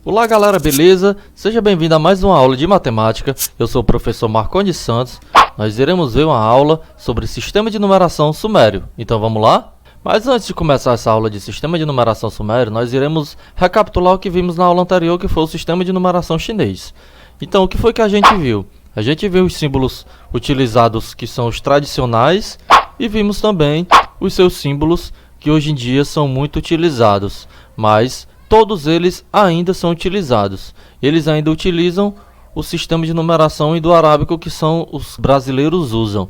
Olá galera, beleza? Seja bem-vindo a mais uma aula de matemática. Eu sou o professor Marcondes Santos. Nós iremos ver uma aula sobre sistema de numeração sumério. Então vamos lá? Mas antes de começar essa aula de sistema de numeração sumério, nós iremos recapitular o que vimos na aula anterior, que foi o sistema de numeração chinês. Então o que foi que a gente viu? A gente viu os símbolos utilizados que são os tradicionais e vimos também os seus símbolos que hoje em dia são muito utilizados, mas todos eles ainda são utilizados. Eles ainda utilizam o sistema de numeração indo-arábico que os brasileiros usam,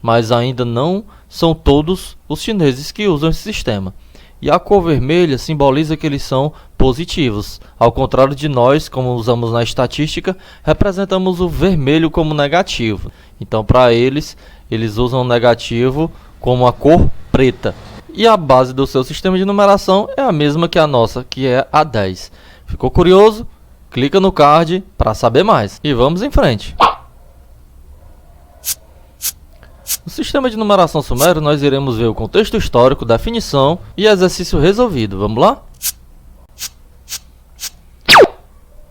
mas ainda não são todos os chineses que usam esse sistema. E a cor vermelha simboliza que eles são positivos, ao contrário de nós, como usamos na estatística, representamos o vermelho como negativo. Então, para eles usam o negativo como a cor preta. E a base do seu sistema de numeração é a mesma que a nossa, que é a 10. Ficou curioso? Clica no card para saber mais. E vamos em frente. No sistema de numeração sumério, nós iremos ver o contexto histórico, definição e exercício resolvido. Vamos lá?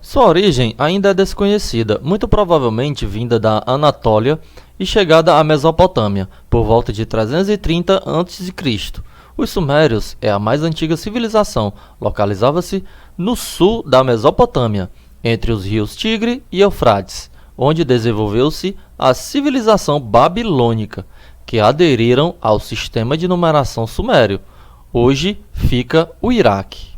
Sua origem ainda é desconhecida, muito provavelmente vinda da Anatólia e chegada à Mesopotâmia, por volta de 330 a.C. Os sumérios é a mais antiga civilização, localizava-se no sul da Mesopotâmia, entre os rios Tigre e Eufrates, onde desenvolveu-se a civilização babilônica, que aderiram ao sistema de numeração sumério. Hoje fica o Iraque.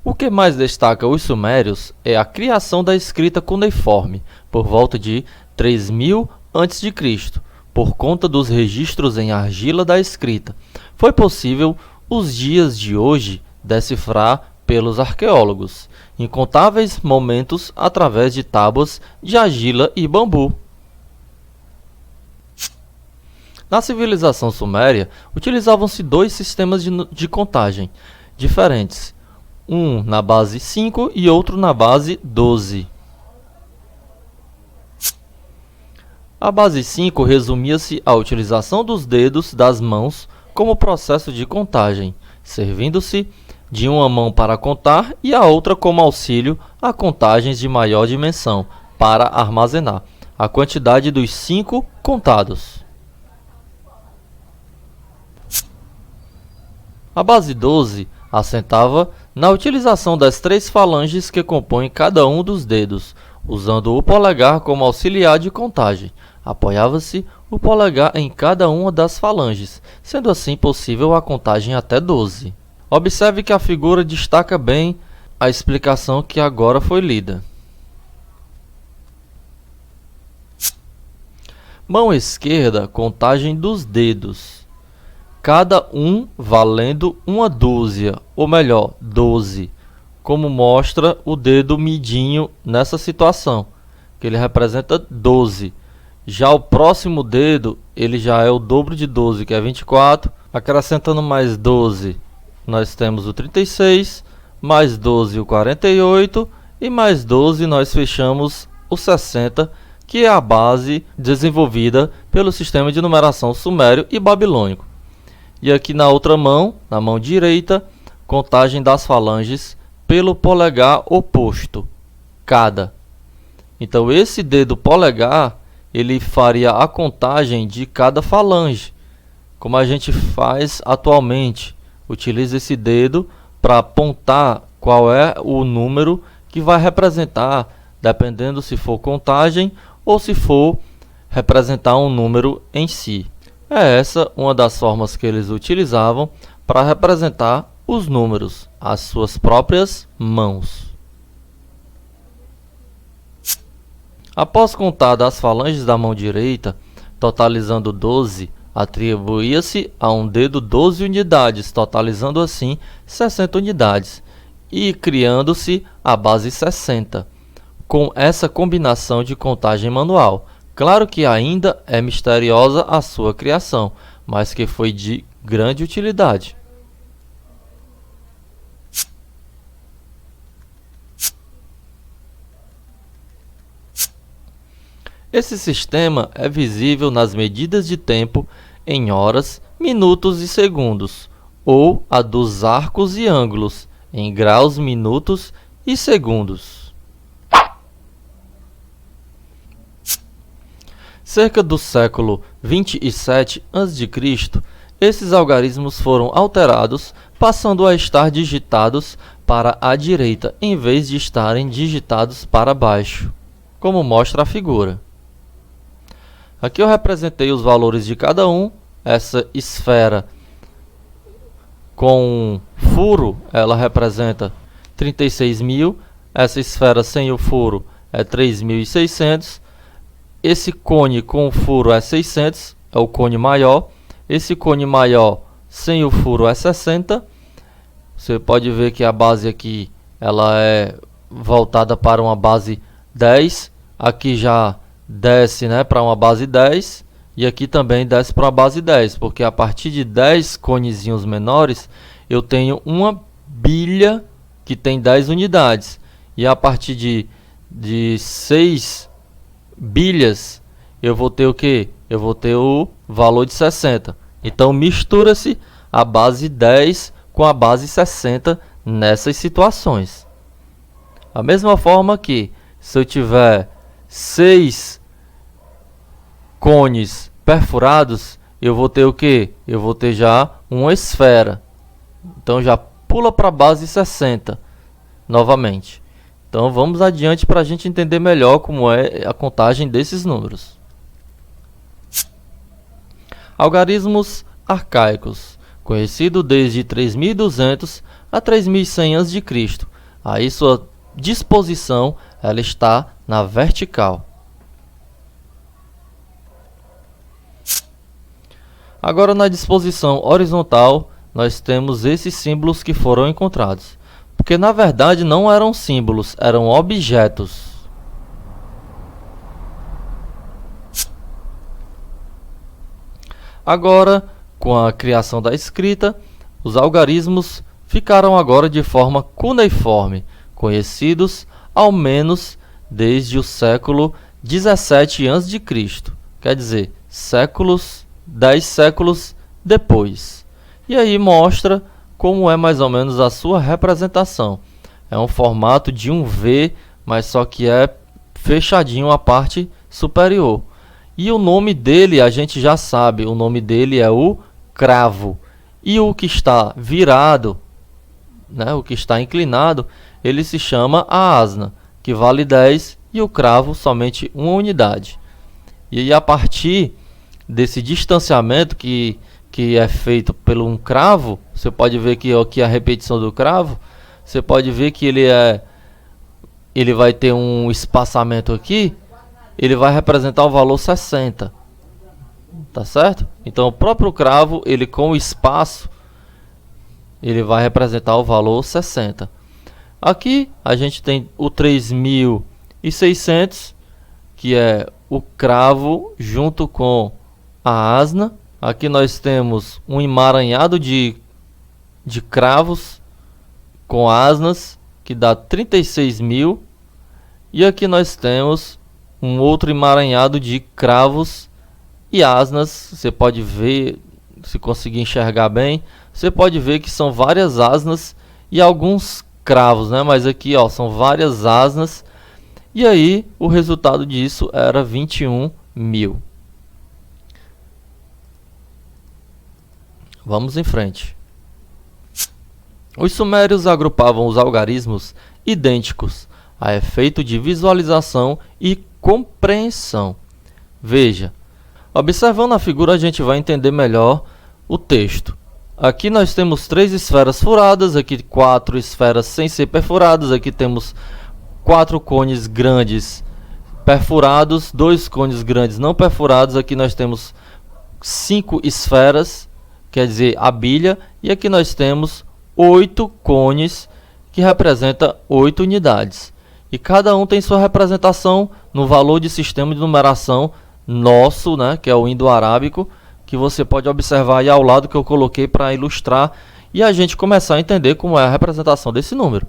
O que mais destaca os sumérios é a criação da escrita cuneiforme, por volta de 3000 a.C., por conta dos registros em argila da escrita. Foi possível, os dias de hoje, decifrar pelos arqueólogos incontáveis momentos através de tábuas de argila e bambu. Na civilização suméria, utilizavam-se dois sistemas de contagem diferentes, um na base 5 e outro na base 12. A base 5 resumia-se à utilização dos dedos das mãos como processo de contagem, servindo-se de uma mão para contar e a outra como auxílio a contagens de maior dimensão, para armazenar a quantidade dos 5 contados. A base 12 assentava na utilização das 3 falanges que compõem cada um dos dedos, usando o polegar como auxiliar de contagem. Apoiava-se o polegar em cada uma das falanges, sendo assim possível a contagem até 12. Observe que a figura destaca bem a explicação que agora foi lida. Mão esquerda, contagem dos dedos, cada um valendo uma dúzia, ou melhor, 12, como mostra o dedo midinho nessa situação, que ele representa 12. Já o próximo dedo, ele já é o dobro de 12, que é 24. Acrescentando mais 12, nós temos o 36, mais 12 o 48, e mais 12 nós fechamos o 60, que é a base desenvolvida pelo sistema de numeração sumério e babilônico. E aqui na outra mão, na mão direita, contagem das falanges pelo polegar oposto, cada. Então esse dedo polegar, ele faria a contagem de cada falange, como a gente faz atualmente. Utiliza esse dedo para apontar qual é o número que vai representar, dependendo se for contagem ou se for representar um número em si. É essa uma das formas que eles utilizavam para representar os números, as suas próprias mãos. Após contar das falanges da mão direita, totalizando 12, atribuía-se a um dedo 12 unidades, totalizando assim 60 unidades, e criando-se a base 60, com essa combinação de contagem manual. Claro que ainda é misteriosa a sua criação, mas que foi de grande utilidade. Esse sistema é visível nas medidas de tempo em horas, minutos e segundos. ou a dos arcos e ângulos, em graus, minutos e segundos. Cerca do século 27 a.C., esses algarismos foram alterados, passando a estar digitados para a direita, em vez de estarem digitados para baixo, como mostra a figura. Aqui eu representei os valores de cada um. Essa esfera com furo, ela representa 36.000. Essa esfera sem o furo é 3.600. Esse cone com o furo é 600, é o cone maior. Esse cone maior sem o furo é 60. Você pode ver que a base aqui ela é voltada para uma base 10. Aqui já desce, né, para uma base 10. E aqui também desce para uma base 10. Porque a partir de 10 conezinhos menores, eu tenho uma bilha que tem 10 unidades. E a partir de 6 bilhas, eu vou ter o quê? Eu vou ter o valor de 60. Então mistura-se a base 10 com a base 60 nessas situações. Da mesma forma que se eu tiver 6 cones perfurados, eu vou ter o quê? Eu vou ter já uma esfera. Então já pula para a base 60 novamente. Então vamos adiante para a gente entender melhor como é a contagem desses números. Algarismos arcaicos, conhecido desde 3200 a 3100 a.C. Aí sua disposição ela está na vertical. Agora na disposição horizontal nós temos esses símbolos que foram encontrados. Porque na verdade não eram símbolos, eram objetos. Agora, com a criação da escrita, os algarismos ficaram agora de forma cuneiforme, conhecidos ao menos desde o século 17 a.C., quer dizer, 10 séculos depois. E aí mostra como é mais ou menos a sua representação. É um formato de um V, mas só que é fechadinho a parte superior. E o nome dele a gente já sabe, o nome dele é o cravo. E o que está virado, né, o que está inclinado, ele se chama a asna, que vale 10, e o cravo somente 1 unidade. E aí, a partir desse distanciamento que é feito por um cravo, você pode ver que aqui a repetição do cravo, você pode ver que ele vai ter um espaçamento aqui, ele vai representar o valor 60. Tá certo? Então o próprio cravo, ele com o espaço, ele vai representar o valor 60. Aqui a gente tem o 3.600, que é o cravo junto com a asna. Aqui nós temos um emaranhado de cravos com asnas, que dá 36.000. E aqui nós temos um outro emaranhado de cravos e asnas. Você pode ver, se conseguir enxergar bem, você pode ver que são várias asnas e alguns cravos, né? Mas aqui, ó, são várias asnas. E aí o resultado disso era 21.000. Vamos em frente. Os sumérios agrupavam os algarismos idênticos a efeito de visualização e compreensão. Veja, observando a figura a gente vai entender melhor o texto. Aqui nós temos 3 esferas furadas, aqui 4 esferas sem ser perfuradas, aqui temos 4 cones grandes perfurados, 2 cones grandes não perfurados, aqui nós temos 5 esferas, quer dizer, a bilha, e aqui nós temos 8 cones, que representa 8 unidades. E cada um tem sua representação no valor de sistema de numeração nosso, né, que é o indo-arábico, que você pode observar aí ao lado que eu coloquei para ilustrar e a gente começar a entender como é a representação desse número.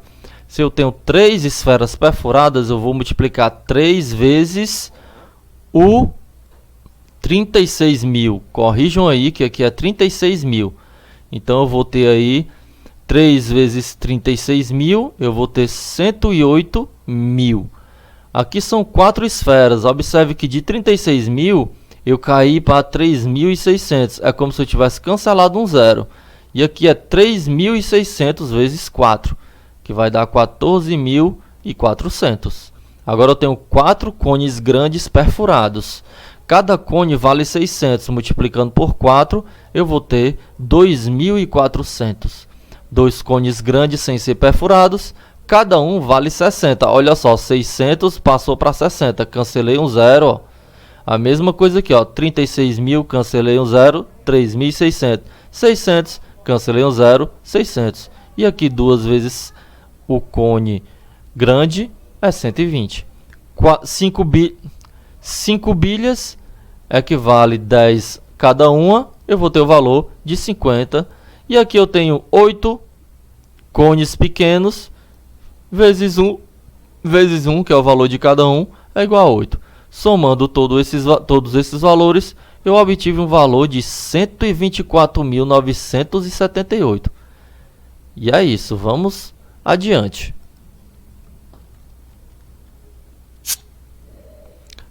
Se eu tenho 3 esferas perfuradas, eu vou multiplicar 3 vezes o 36.000. Corrijam aí que aqui é 36.000. Então eu vou ter aí 3 vezes 36.000, eu vou ter 108.000. Aqui são 4 esferas. Observe que de 36.000 eu caí para 3.600. É como se eu tivesse cancelado um zero. E aqui é 3.600 vezes 4, que vai dar 14.400. Agora eu tenho 4 cones grandes perfurados. Cada cone vale 600. Multiplicando por 4, eu vou ter 2.400. 2 cones grandes sem ser perfurados. Cada um vale 60. Olha só, 600 passou para 60. Cancelei um zero. Ó. A mesma coisa aqui, ó. 36.000, cancelei um zero. 3.600. 600, cancelei um zero. 600. E aqui 2 vezes o cone grande é 120. 5 bilhas equivale 10 cada uma. Eu vou ter o valor de 50. E aqui eu tenho 8 cones pequenos. Vezes 1, que é o valor de cada um, é igual a 8. Somando todos esses valores, eu obtive um valor de 124.978. E é isso, vamos adiante.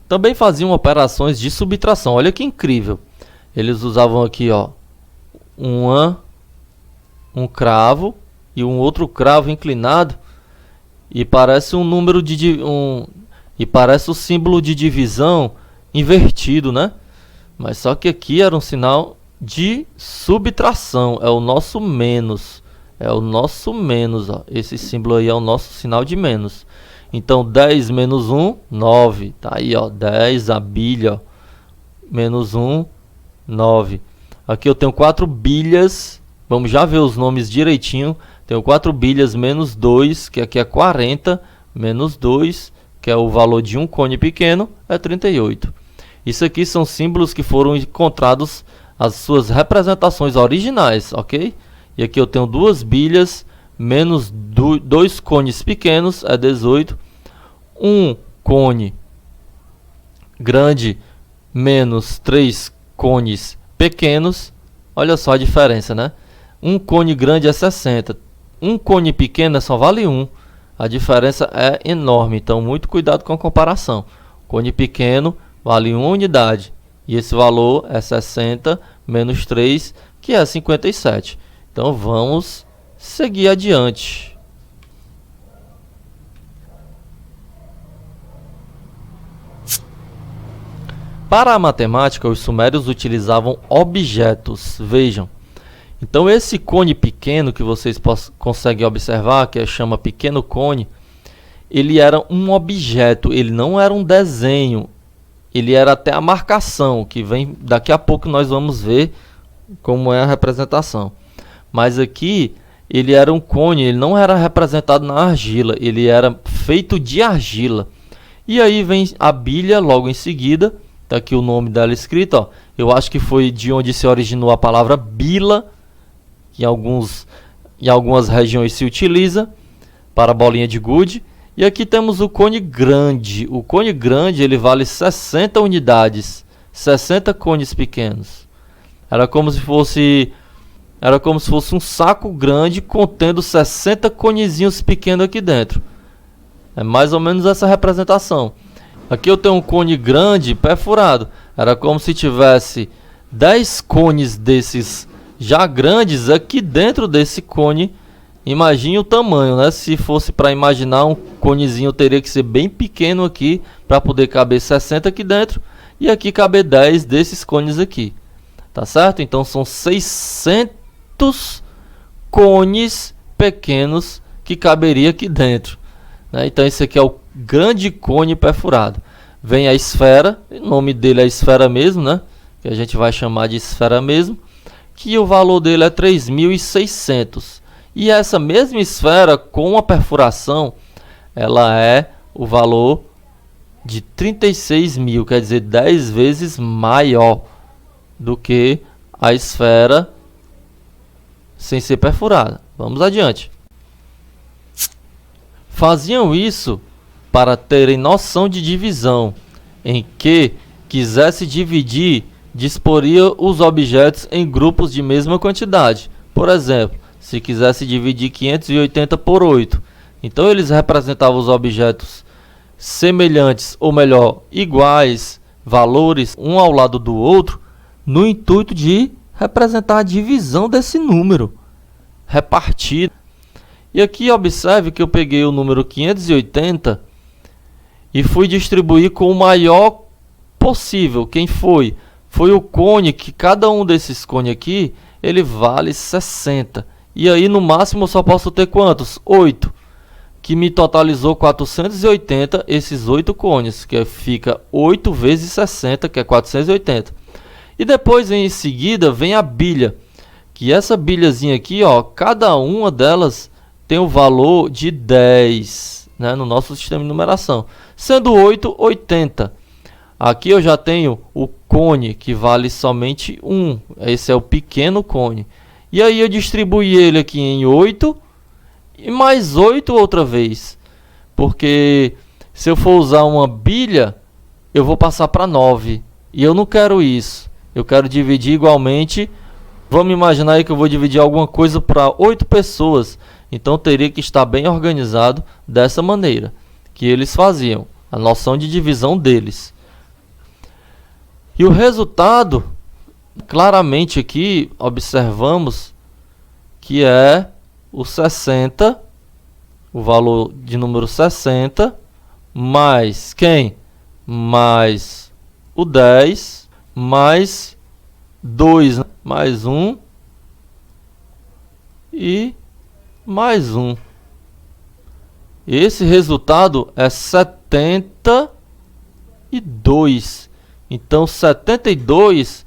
Também faziam operações de subtração. Olha que incrível. Eles usavam aqui, ó, um cravo e um outro cravo inclinado. E parece um número e parece o símbolo de divisão invertido, né? Mas só que aqui era um sinal de subtração, é o nosso menos. É o nosso menos, ó. Esse símbolo aí é o nosso sinal de menos. Então 10 menos 1, 9. Tá aí, ó, 10 a bilha, ó. Menos 1, 9. Aqui eu tenho 4 bilhas. Vamos já ver os nomes direitinho. Tenho 4 bilhas menos 2, que aqui é 40, menos 2, que é o valor de um cone pequeno, é 38. Isso aqui são símbolos que foram encontrados as suas representações originais, ok? E aqui eu tenho 2 bilhas menos 2 cones pequenos, é 18. Um cone grande menos 3 cones pequenos. Olha só a diferença, né? Um cone grande é 60. Um cone pequeno só vale 1. A diferença é enorme, então muito cuidado com a comparação. Cone pequeno vale 1 unidade. E esse valor é 60 menos 3, que é 57. Então vamos seguir adiante. Para a matemática, os sumérios utilizavam objetos. Vejam. Então esse cone pequeno que vocês conseguem observar, que chama pequeno cone, ele era um objeto, ele não era um desenho, ele era até a marcação, que vem daqui a pouco nós vamos ver como é a representação. Mas aqui ele era um cone, ele não era representado na argila, ele era feito de argila. E aí vem a bilha logo em seguida, tá aqui o nome dela escrito, ó. Eu acho que foi de onde se originou a palavra bila, que em algumas regiões se utiliza para bolinha de gude. E aqui temos o cone grande. O cone grande ele vale 60 unidades, 60 cones pequenos. Era como se fosse um saco grande contendo 60 conezinhos pequenos aqui dentro. É mais ou menos essa representação. Aqui eu tenho um cone grande perfurado. Era como se tivesse 10 cones desses já grandes aqui dentro desse cone. Imagine o tamanho, né? Se fosse para imaginar um conezinho, teria que ser bem pequeno aqui para poder caber 60 aqui dentro e aqui caber 10 desses cones aqui. Tá certo? Então são 600 cones pequenos que caberia aqui dentro, né? Então esse aqui é o grande cone perfurado. Vem a esfera, o nome dele é esfera mesmo, né? Que a gente vai chamar de esfera mesmo, que o valor dele é 3.600. E essa mesma esfera com a perfuração, ela é o valor de 36.000, quer dizer, 10 vezes maior do que a esfera sem ser perfurada. Vamos adiante. Faziam isso para terem noção de divisão, em que quisesse dividir, disporia os objetos em grupos de mesma quantidade. Por exemplo, se quisesse dividir 580 por 8, então eles representavam os objetos semelhantes, ou melhor, iguais, valores um ao lado do outro, no intuito de representar a divisão desse número repartido. E aqui observe que eu peguei o número 580 e fui distribuir com o maior possível. Quem foi? Foi o cone, que cada um desses cones aqui, ele vale 60. E aí no máximo eu só posso ter quantos? 8. Que me totalizou 480 esses 8 cones, que fica 8 vezes 60, que é 480. E depois em seguida vem a bilha, que essa bilhazinha aqui, ó, cada uma delas tem o valor de 10, né, no nosso sistema de numeração, sendo 8, 80. Aqui eu já tenho o cone, que vale somente 1. Esse é o pequeno cone. E aí eu distribuí ele aqui em 8 e mais 8 outra vez. Porque se eu for usar uma bilha, eu vou passar para 9. E eu não quero isso. Eu quero dividir igualmente. Vamos imaginar aí que eu vou dividir alguma coisa para 8 pessoas. Então teria que estar bem organizado dessa maneira que eles faziam. A noção de divisão deles. E o resultado, claramente aqui, observamos que é o 60, o valor de número 60, mais quem? Mais o 10, mais 2, né? Mais 1 e mais 1. Esse resultado é 72. Então 72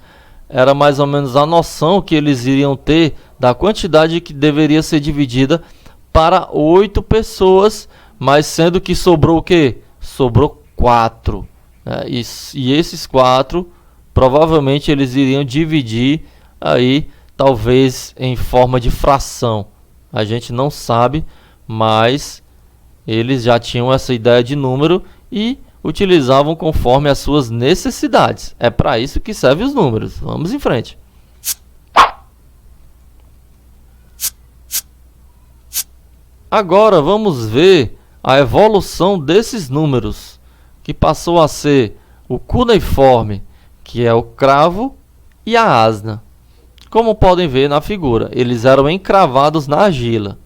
era mais ou menos a noção que eles iriam ter da quantidade que deveria ser dividida para 8 pessoas, mas sendo que sobrou o quê? Sobrou 4. Né? E esses 4, provavelmente eles iriam dividir aí, talvez em forma de fração. A gente não sabe, mas eles já tinham essa ideia de número e utilizavam conforme as suas necessidades. É para isso que servem os números. Vamos em frente. Agora vamos ver a evolução desses números, que passou a ser o cuneiforme, que é o cravo, e a asna. Como podem ver na figura, eles eram encravados na argila.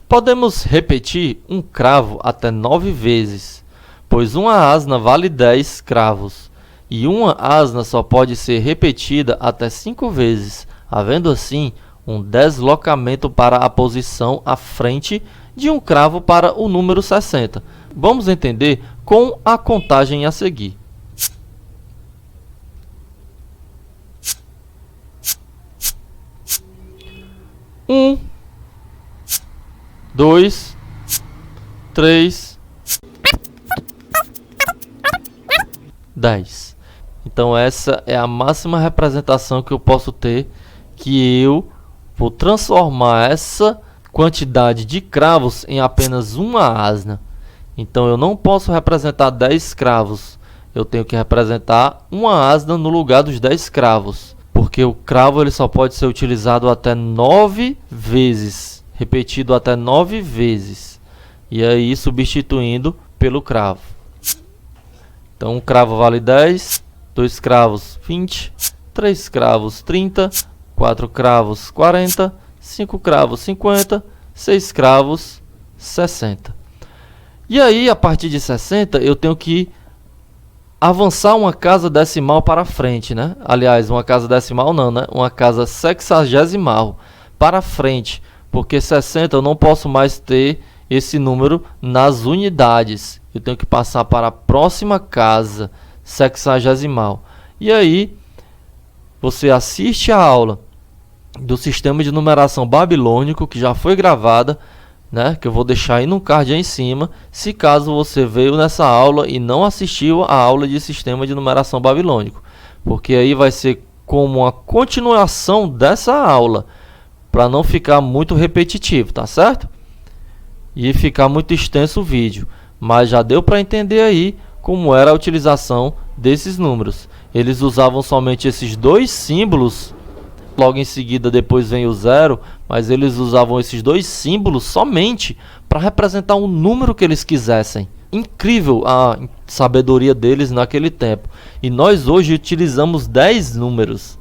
Podemos repetir um cravo até 9 vezes, pois uma asna vale 10 cravos, e uma asna só pode ser repetida até 5 vezes, havendo assim um deslocamento para a posição à frente de um cravo para o número 60. Vamos entender com a contagem a seguir. 1, 2, 3, 10. Então essa é a máxima representação que eu posso ter, que eu vou transformar essa quantidade de cravos em apenas uma asna. Então eu não posso representar 10 cravos, eu tenho que representar uma asna no lugar dos 10 cravos, porque o cravo ele só pode ser utilizado até 9 vezes, repetido até 9 vezes, e aí substituindo pelo cravo. Então um cravo vale 10, 2 cravos 20, 3 cravos 30, 4 cravos 40, 5 cravos 50, 6 cravos 60. E aí a partir de 60 eu tenho que avançar uma casa decimal para frente, né? Aliás, uma casa decimal não, né? Uma casa sexagesimal para frente, porque 60 eu não posso mais ter esse número nas unidades. Eu tenho que passar para a próxima casa sexagesimal. E aí você assiste a aula do sistema de numeração babilônico que já foi gravada, né, que eu vou deixar aí no card aí em cima, se caso você veio nessa aula e não assistiu a aula de sistema de numeração babilônico, porque aí vai ser como uma continuação dessa aula, para não ficar muito repetitivo, tá certo? E ficar muito extenso o vídeo, mas já deu para entender aí como era a utilização desses números. eles usavam somente esses dois símbolos. Logo em seguida depois vem o 0, mas eles usavam esses dois símbolos somente para representar um número que eles quisessem. Incrível a sabedoria deles naquele tempo. E nós hoje utilizamos 10 números.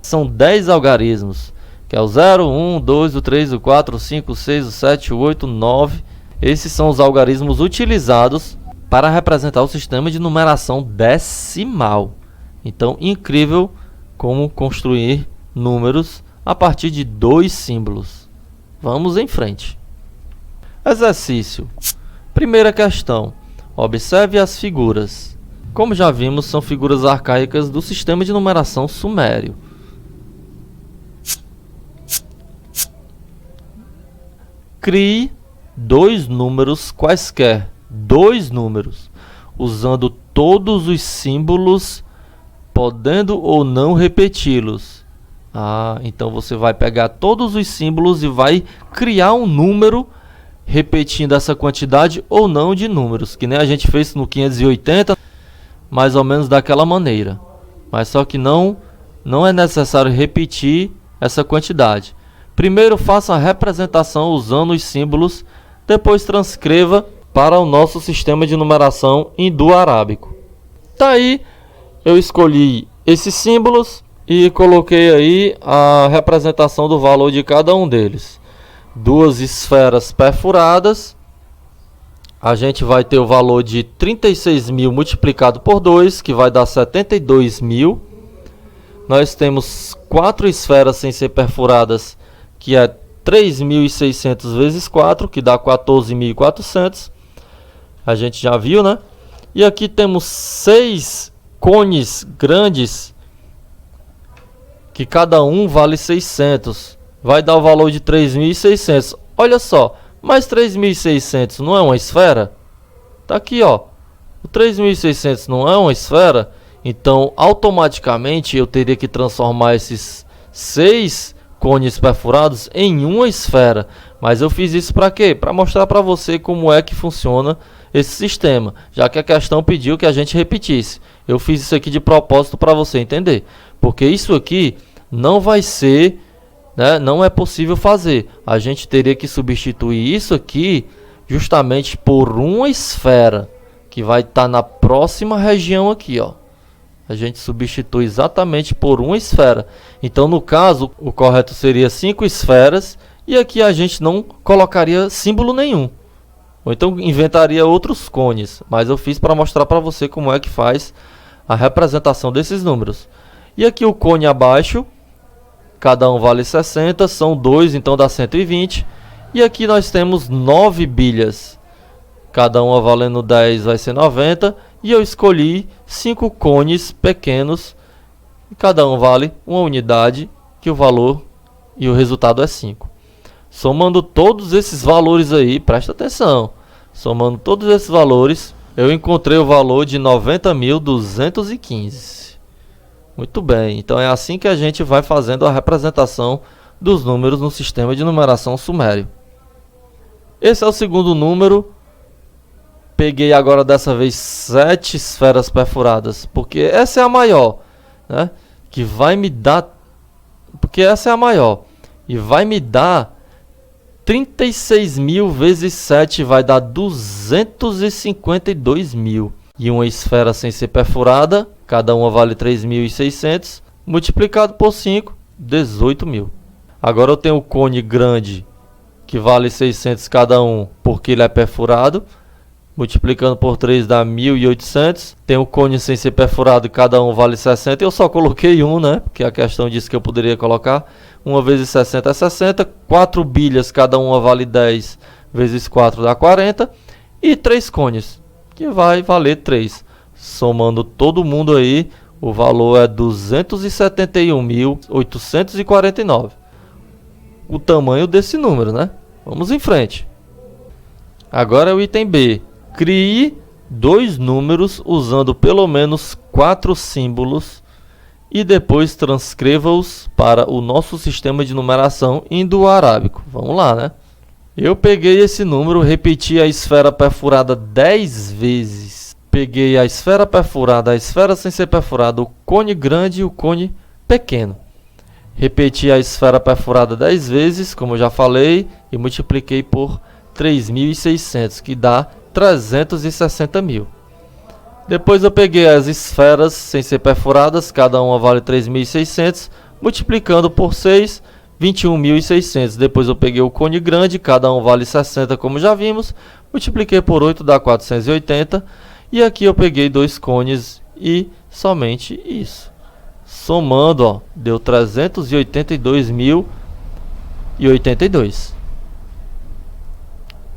São 10 algarismos, que é o 0, 1, 2, o 3, o 4, o 5, o 6, o 7, o 8, o 9. Esses são os algarismos utilizados para representar o sistema de numeração decimal. Então, incrível como construir números a partir de dois símbolos. Vamos em frente. Exercício. Primeira questão. Observe as figuras. Como já vimos, são figuras arcaicas do sistema de numeração sumério. Crie dois números quaisquer, dois números, usando todos os símbolos, podendo ou não repeti-los. Então você vai pegar todos os símbolos e vai criar um número repetindo essa quantidade ou não de números, que nem a gente fez no 580, mais ou menos daquela maneira. Mas só que não é necessário repetir essa quantidade. Primeiro faça a representação usando os símbolos, depois transcreva para o nosso sistema de numeração indo-arábico. Tá aí, eu escolhi esses símbolos e coloquei aí a representação do valor de cada um deles. Duas esferas perfuradas. A gente vai ter o valor de 36.000 multiplicado por 2, que vai dar 72.000. Nós temos 4 esferas sem ser perfuradas, que é 3.600 vezes 4, que dá 14.400. A gente já viu, né? E aqui temos 6 cones grandes, que cada um vale 600. Vai dar o valor de 3.600. Olha só, mas 3.600 não é uma esfera? Tá aqui, ó. O 3.600 não é uma esfera? Então, automaticamente, eu teria que transformar esses 6 cones perfurados em uma esfera. Mas eu fiz isso para quê? Para mostrar para você como é que funciona esse sistema, já que a questão pediu que a gente repetisse. Eu fiz isso aqui de propósito para você entender, porque isso aqui não vai ser, né, não é possível fazer. A gente teria que substituir isso aqui justamente por uma esfera, que vai estar na próxima região aqui, ó. A gente substitui exatamente por uma esfera. Então, no caso, o correto seria 5 esferas. E aqui a gente não colocaria símbolo nenhum. Ou então inventaria outros cones. Mas eu fiz para mostrar para você como é que faz a representação desses números. E aqui o cone abaixo. Cada um vale 60. São 2, então dá 120. E aqui nós temos 9 bilhas. Cada uma valendo 10 vai ser 90. E eu escolhi 5 cones pequenos. E cada um vale uma unidade, que o valor e o resultado é 5. Somando todos esses valores aí, presta atenção. Somando todos esses valores, eu encontrei o valor de 90.215. Muito bem, então é assim que a gente vai fazendo a representação dos números no sistema de numeração sumério. Esse é o segundo número. Peguei agora dessa vez 7 esferas perfuradas, porque essa é a maior, né? Que vai me dar, porque essa é a maior e vai me dar 36.000 vezes 7 vai dar 252.000. E uma esfera sem ser perfurada, cada uma vale 3.600, multiplicado por 5, 18.000. Agora eu tenho o cone grande, que vale 600 cada um, porque ele é perfurado. Multiplicando por 3 dá 1.800. Tem o cone sem ser perfurado, cada um vale 60. Eu só coloquei um, né? Porque a questão disse que eu poderia colocar. 1 vezes 60 é 60. 4 bilhas, cada uma vale 10. Vezes 4 dá 40. E 3 cones, que vai valer 3. Somando todo mundo aí, o valor é 271.849. O tamanho desse número, né? Vamos em frente. Agora é o item B. Crie dois números usando pelo menos 4 símbolos e depois transcreva-os para o nosso sistema de numeração indo-arábico. Vamos lá, né? Eu peguei esse número, repeti a esfera perfurada 10 vezes peguei a esfera perfurada, a esfera sem ser perfurada, o cone grande e o cone pequeno. Repeti a esfera perfurada 10 vezes, como eu já falei, e multipliquei por 3.600, que dá 360 mil. Depois eu peguei as esferas sem ser perfuradas, cada uma vale 3.600, multiplicando por 6, 21.600. Depois eu peguei o cone grande, cada um vale 60, como já vimos, multipliquei por 8, dá 480. E aqui eu peguei dois cones e somente isso. Somando, ó, deu 382.082.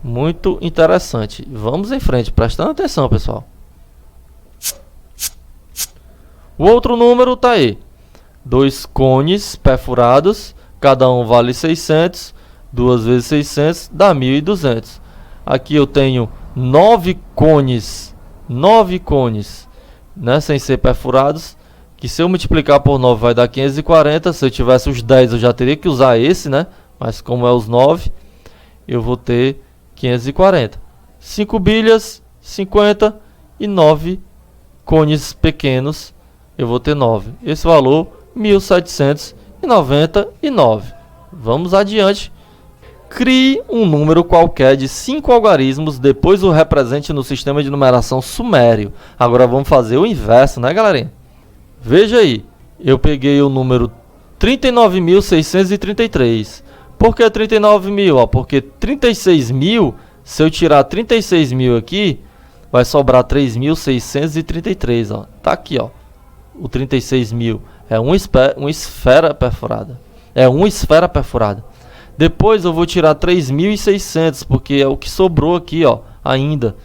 Muito interessante. Vamos em frente, prestando atenção, pessoal. O outro número está aí. Dois cones perfurados, cada um vale 600. 2 vezes 600 dá 1.200. Aqui eu tenho 9 cones, né, sem ser perfurados, que se eu multiplicar por 9 vai dar 540. Se eu tivesse os 10 eu já teria que usar esse, né? Mas como é os 9, eu vou ter 540. 5 bilhas, 50 e 9 cones pequenos, eu vou ter 9. Esse valor, 1.799. Vamos adiante. Crie um número qualquer de 5 algarismos, depois o represente no sistema de numeração sumério. Agora vamos fazer o inverso, né, galerinha? Veja aí, eu peguei o número 39.633. Por que 39.000? Porque 36.000, se eu tirar 36.000 aqui, vai sobrar 3.633. Ó. Tá aqui, ó. O 36.000 é uma esfera perfurada. É uma esfera perfurada. Depois eu vou tirar 3.600, porque é o que sobrou aqui, ó, ainda.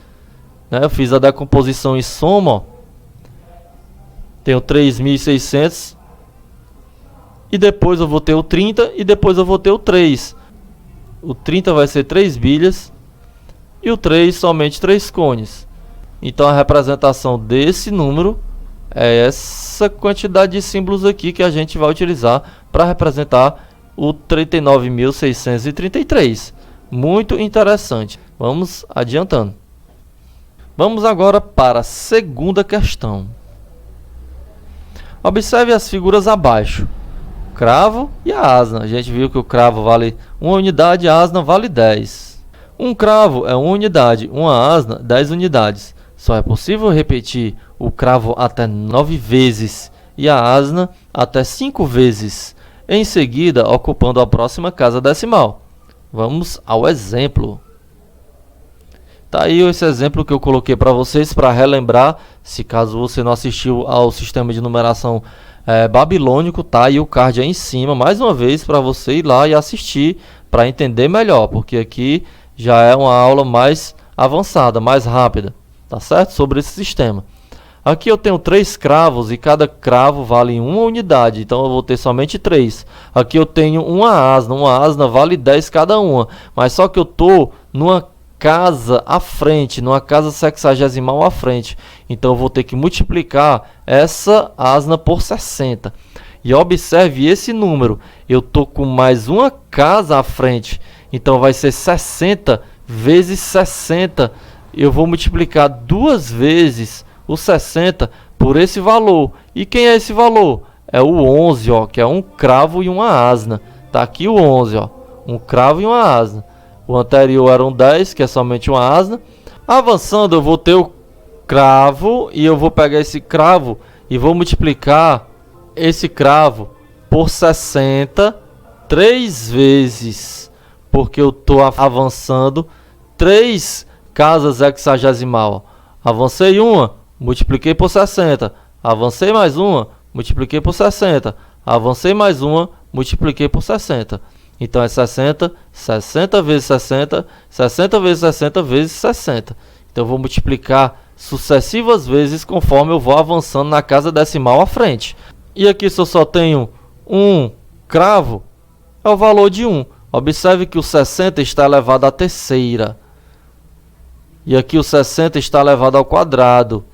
Né? Eu fiz a decomposição em soma, ó. Tenho 3.600. E depois eu vou ter o 30 e depois eu vou ter o 3. O 30 vai ser 3 bilhas e o 3 somente 3 cones. Então a representação desse número é essa quantidade de símbolos aqui que a gente vai utilizar para representar o 39.633. Muito interessante. Vamos adiantando. Vamos agora para a segunda questão. Observe as figuras abaixo. Cravo e a asna. A gente viu que o cravo vale 1 unidade, a asna vale 10. Um cravo é 1 unidade, uma asna 10 unidades. Só é possível repetir o cravo até 9 vezes e a asna até 5 vezes, em seguida ocupando a próxima casa decimal. Vamos ao exemplo. Tá aí esse exemplo que eu coloquei para vocês para relembrar, se caso você não assistiu ao sistema de numeração babilônico, tá aí o card aí em cima, mais uma vez para você ir lá e assistir para entender melhor, porque aqui já é uma aula mais avançada, mais rápida, tá certo? Sobre esse sistema. Aqui eu tenho 3 cravos e cada cravo vale 1 unidade, então eu vou ter somente 3. Aqui eu tenho uma asna vale 10 cada uma, mas só que eu tô numa casa à frente, numa casa sexagesimal à frente, então eu vou ter que multiplicar essa asna por 60. E observe esse número, eu tô com mais uma casa à frente, então vai ser 60 vezes 60. Eu vou multiplicar 2 vezes o 60 por esse valor. E quem é esse valor? É o 11, ó, que é um cravo e uma asna. Tá aqui o 11, ó, um cravo e uma asna. O anterior era um 10, que é somente uma asna. Avançando, eu vou ter o cravo e eu vou pegar esse cravo e vou multiplicar esse cravo por 60 3 vezes, porque eu estou avançando 3 casas hexagesimal. Avancei uma, multipliquei por 60. Avancei mais uma, multipliquei por 60. Avancei mais uma, multipliquei por 60. Então é 60, 60 vezes 60, 60 vezes 60 vezes 60. Então eu vou multiplicar sucessivas vezes conforme eu vou avançando na casa decimal à frente. E aqui se eu só tenho um cravo, é o valor de 1. Observe que o 60 está elevado à terceira. E aqui o 60 está elevado ao quadrado.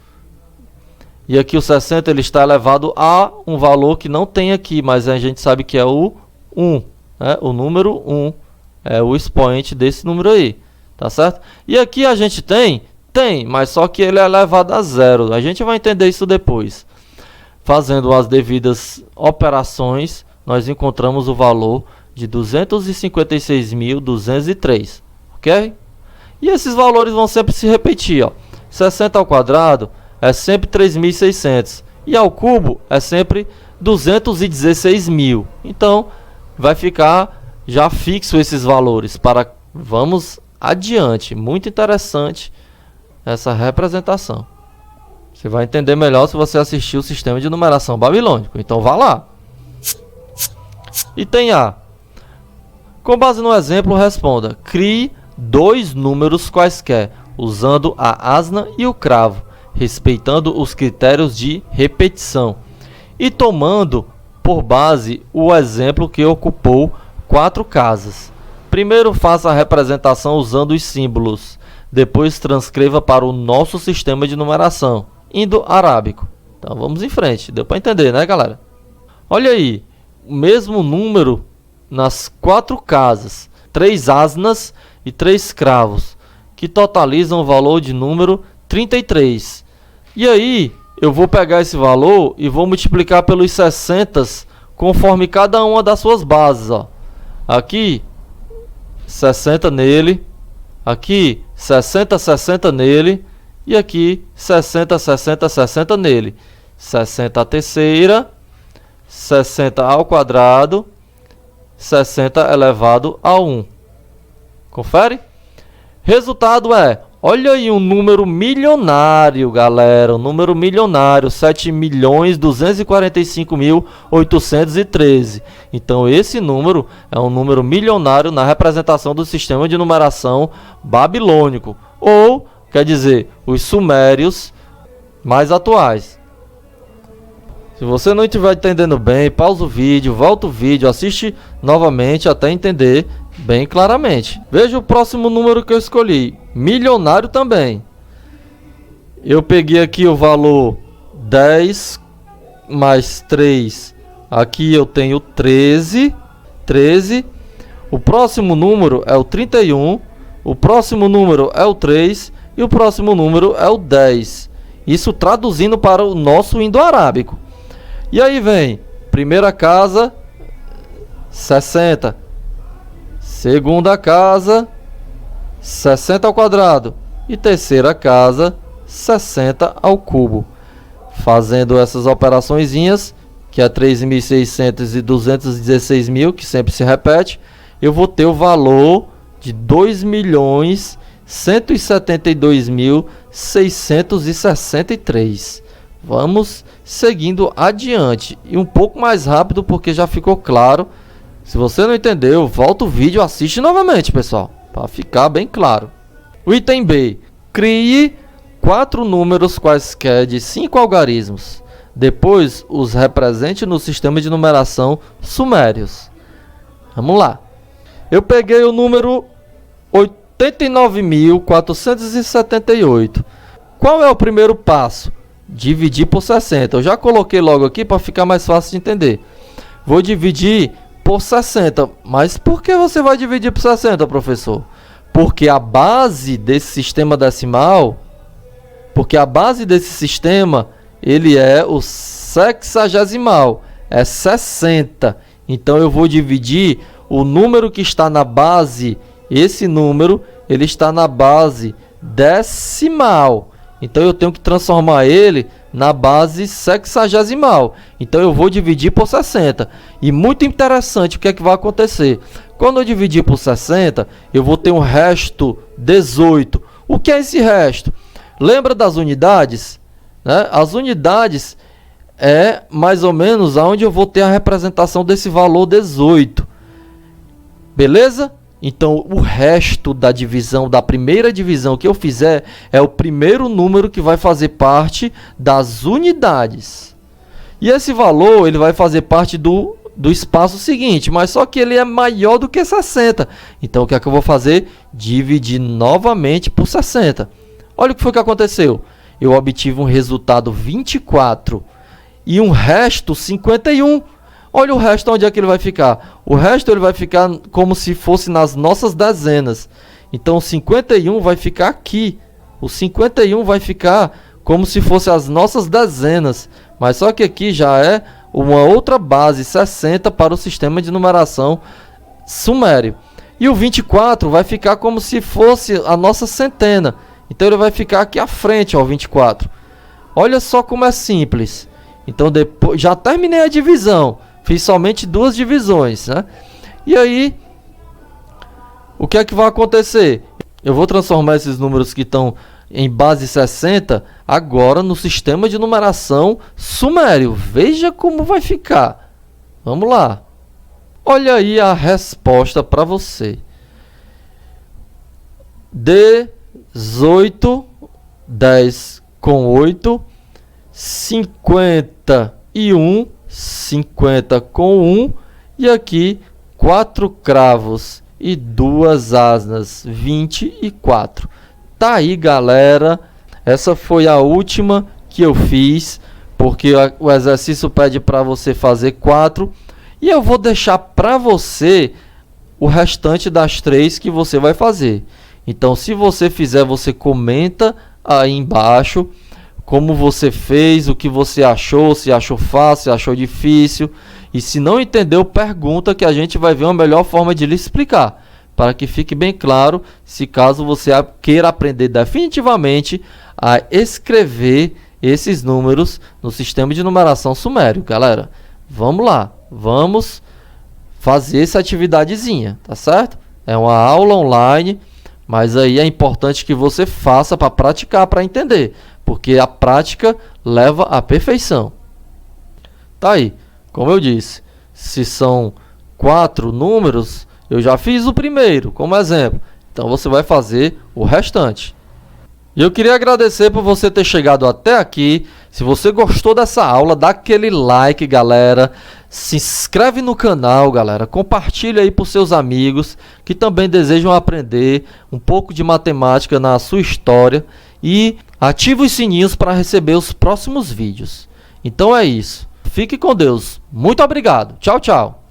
E aqui o 60 ele está elevado a um valor que não tem aqui, mas a gente sabe que é o 1. O número 1 é o expoente desse número aí, tá certo? E aqui a gente tem Tem, mas só que ele é elevado a zero. A gente vai entender isso depois. Fazendo as devidas operações, nós encontramos o valor de 256.203, ok? E esses valores vão sempre se repetir, ó. 60 ao quadrado é sempre 3.600 e ao cubo é sempre 216.000. Então, vai ficar já fixo esses valores. Vamos adiante. Muito interessante essa representação. Você vai entender melhor se você assistir o sistema de numeração babilônico. Então, vá lá. Item A. Com base no exemplo, responda. Crie dois números quaisquer, usando a asna e o cravo, respeitando os critérios de repetição e tomando por base o exemplo que ocupou 4 casas. Primeiro faça a representação usando os símbolos, depois transcreva para o nosso sistema de numeração, indo-arábico. Então vamos em frente, deu para entender, né, galera? Olha aí, o mesmo número nas 4 casas, 3 asnas e 3 cravos, que totalizam o valor de número 33. E aí, eu vou pegar esse valor e vou multiplicar pelos 60 conforme cada uma das suas bases, ó. Aqui, 60 nele. Aqui, 60, 60 nele. E aqui, 60, 60, 60 nele. 60 à terceira, 60 ao quadrado, 60 elevado a 1. Confere? Resultado é, olha aí um número milionário, galera. Um número milionário, 7.245.813. Então, esse número é um número milionário na representação do sistema de numeração babilônico. Ou, quer dizer, os sumérios mais atuais. Se você não estiver entendendo bem, pausa o vídeo, volta o vídeo, assiste novamente até entender bem claramente. Veja o próximo número que eu escolhi. Milionário também. Eu peguei aqui o valor 10 mais 3. Aqui eu tenho 13. O próximo número é o 31. O próximo número é o 3. E o próximo número é o 10. Isso traduzindo para o nosso indo-arábico. E aí vem, primeira casa, 60. Segunda casa, 60 ao quadrado. E terceira casa, 60 ao cubo. Fazendo essas operaçõezinhas, que é 3.600 e 216.000, que sempre se repete, eu vou ter o valor de 2.172.663. Vamos seguindo adiante. E um pouco mais rápido, porque já ficou claro. Se você não entendeu, volta o vídeo e assiste novamente, pessoal, para ficar bem claro. O item B. Crie 4 números quaisquer de 5 algarismos. Depois, os represente no sistema de numeração sumérios. Vamos lá. Eu peguei o número 89.478. Qual é o primeiro passo? Dividir por 60. Eu já coloquei logo aqui para ficar mais fácil de entender. Vou dividir por 60. Mas por que você vai dividir por 60, professor? Porque a base desse sistema decimal, ele é o sexagesimal, é 60. Então eu vou dividir o número que está na base, esse número, ele está na base decimal. Então eu tenho que transformar ele na base sexagesimal. Então eu vou dividir por 60. E muito interessante o que é que vai acontecer. Quando eu dividir por 60, eu vou ter um resto 18. O que é esse resto? Lembra das unidades? Né? As unidades é mais ou menos aonde eu vou ter a representação desse valor 18. Beleza? Então, o resto da divisão, da primeira divisão que eu fizer, é o primeiro número que vai fazer parte das unidades. E esse valor, ele vai fazer parte do espaço seguinte, mas só que ele é maior do que 60. Então, o que é que eu vou fazer? Dividir novamente por 60. Olha o que foi que aconteceu. Eu obtive um resultado 24 e um resto 51. Olha o resto, onde é que ele vai ficar? O resto ele vai ficar como se fosse nas nossas dezenas. Então, 51 vai ficar aqui. O 51 vai ficar como se fosse as nossas dezenas, mas só que aqui já é uma outra base, 60, para o sistema de numeração sumério. E o 24 vai ficar como se fosse a nossa centena, então ele vai ficar aqui à frente ao 24. Olha só como é simples. Então depois já terminei a divisão, fiz somente 2 divisões, né? E aí, o que é que vai acontecer? Eu vou transformar esses números que estão em base 60 agora no sistema de numeração sumério. Veja como vai ficar. Vamos lá. Olha aí a resposta para você. 18, 10 com 8, 51, 50 com 1, e aqui 4 cravos e 2 asnas, 24. Tá aí, galera. Essa foi a última que eu fiz, porque o exercício pede para você fazer 4. E eu vou deixar para você o restante das 3 que você vai fazer. Então, se você fizer, você comenta aí embaixo como você fez, o que você achou, se achou fácil, se achou difícil. E se não entendeu, pergunta que a gente vai ver uma melhor forma de lhe explicar, para que fique bem claro, se caso você queira aprender definitivamente a escrever esses números no sistema de numeração sumério. Galera, vamos lá, vamos fazer essa atividadezinha, tá certo? É uma aula online, mas aí é importante que você faça para praticar, para entender, porque a prática leva à perfeição. Tá aí, como eu disse, se são 4 números, eu já fiz o primeiro como exemplo, então você vai fazer o restante. E eu queria agradecer por você ter chegado até aqui. Se você gostou dessa aula, dá aquele like, galera. Se inscreve no canal, galera. Compartilha aí para os seus amigos que também desejam aprender um pouco de matemática na sua história. E ativa os sininhos para receber os próximos vídeos. Então é isso. Fique com Deus. Muito obrigado. Tchau, tchau.